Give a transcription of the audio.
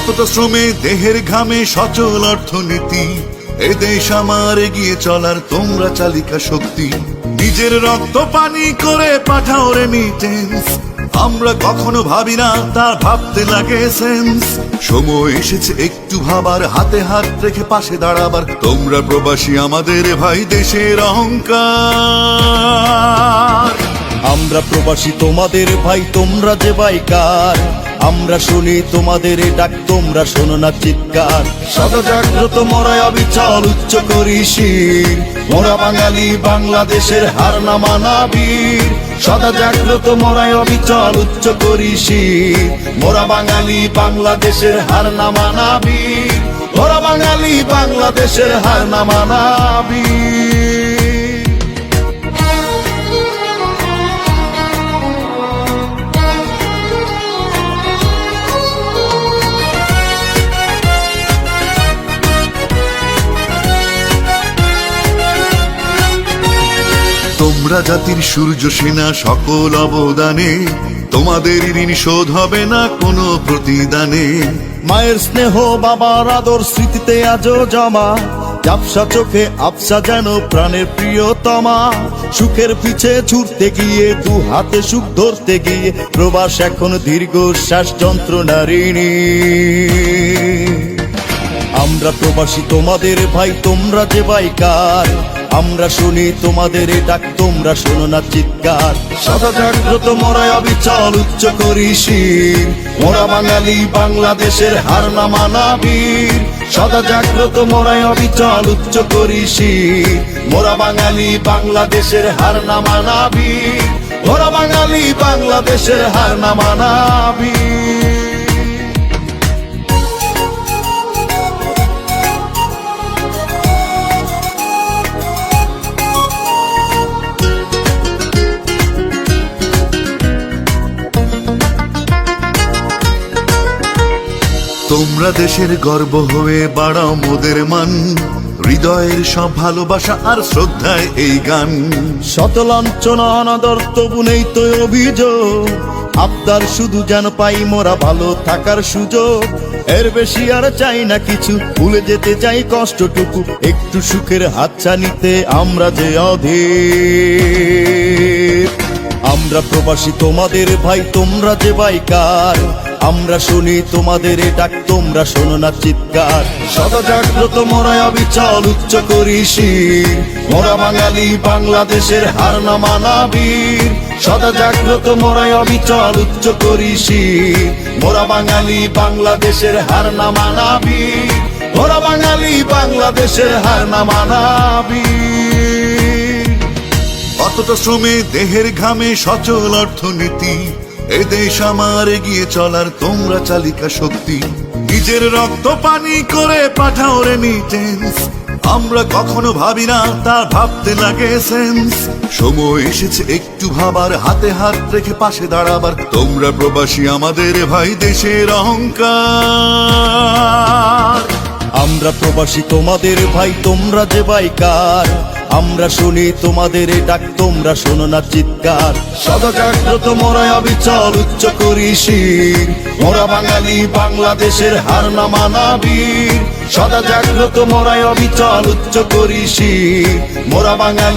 কতটা শ্রমে দেহের ঘামে সচল অর্থনীতি, এ দেশ আমার এগিয়ে চলার তোমরা চালিকা শক্তি। নিজের রক্ত পানি করে পাঠাও রেমিটেন্স, আমরা কখনো ভাবি না তার ভাবতে লাগে সেন্স। সময় এসেছে একটু ভাবার, হাতে হাত রেখে পাশে দাঁড়াবার। তোমরা প্রবাসী আমাদের ভাই, দেশের অহংকার। আমরা প্রবাসী তোমাদের ভাই, তোমরা যে বাইকার। আমরা শুনি তোমাদের ডাক, তোমরা শোনো না চিৎকার। সদা জাগ্রত মোরায় অবিচল উচ্চ করি শির, মোরা বাঙালি বাংলাদেশের হার না মানা বীর। সদা জাগ্রত মোরায় অবিচল উচ্চ করি শির, মোরা বাঙালি বাংলাদেশের হার না মানা বীর। মোরা বাঙালি বাংলাদেশের হার না মানা বীর। তোমরা জাতির সূর্য সেনা, সকল অবদানে তোমাদের ঋণ শোধ হবে না কোনো প্রতিদানে। মায়ের স্নেহ বাবার আদর স্মৃতিতে আজও জমা, ঝাপসা চোখে আবসা যেন প্রাণের প্রিয়তমা। সুখের পিছে ছুটতে গিয়ে, দু হাতে সুখ ধরতে গিয়ে, প্রবাস এখন দীর্ঘশ্বাস যন্ত্রণার ঋণী। আমরা প্রবাসী তোমাদের ভাই, তোমরা যে বাইকার। আমরা শুনি তোমাদের ডাক, তোমরা শোনো না চিৎকার। সদা জাগ্রত মোরায় অবিচল উচ্চ করি শির, মোরা বাঙালি বাংলাদেশের হার না মানা বীর। সদা জাগ্রত মোরায় অবিচল উচ্চ করি শির, মোরা বাঙালি বাংলাদেশের হার না মানা বীর। মোরা বাঙালি বাংলাদেশের হার না মানা বীর। তোমরা দেশের গর্ব হয়ে বাড়াও মোদের মান, হৃদয়ের সব ভালোবাসা আর শ্রদ্ধায় এই গান। শত লাঞ্ছনা অনাদর তবু নেই তো অভিযোগ, আবদার শুধু যেন পাই মোরা ভালো থাকার সুযোগ। এর বেশি আর চাই না কিছু, ভুলে যেতে চাই কষ্টটুকু, একটু সুখের হাতছানিতে আমরা যে অধীর। আমরা প্রবাসী তোমাদের ভাই, তোমরা যে বাইকার। আমরা শুনি তোমাদের ডাক, তোমরা শোনো না চিৎকার। সদা জাগ্রত মোরায় অবিচল উচ্চ করি শির, মোরা বাঙালি বাংলাদেশের হার না মানা বীর। সদা জাগ্রত মোরায় অবিচল উচ্চ করি শির, মোরা বাঙালি বাংলাদেশের হার না মানা বীর। মোরা বাঙালি বাংলাদেশের হার না মানা বীর। কতটা শ্রমে দেহের ঘামে সচল অর্থনীতি, এ দেশ আমার এগিয়ে চলার তোমরা চালিকা শক্তি। নিজের রক্ত পানি করে পাঠাও রেমিটেন্স, আমরা কখনো ভাবি না তার ভাবতে লাগে সেন্স। সময় এসেছে একটু ভাবার, হাতে হাত রেখে পাশে দাঁড়াবার। তোমরা প্রবাসী আমাদের ভাই, দেশের অহংকার। আমরা প্রবাসী তোমাদের ভাই, তোমরা যে বাইকার। আমরা শুনি তোমাদের ডাক, তোমরা শোনো না চিৎকার। সদা জাগ্রত মোরায় অবিচল উচ্চ করি শির, মোরা বাঙালি বাংলাদেশের হার না মানা বীর। সদা জাগ্রত মোরায় অবিচল উচ্চ করি শির, মোরা বাঙালি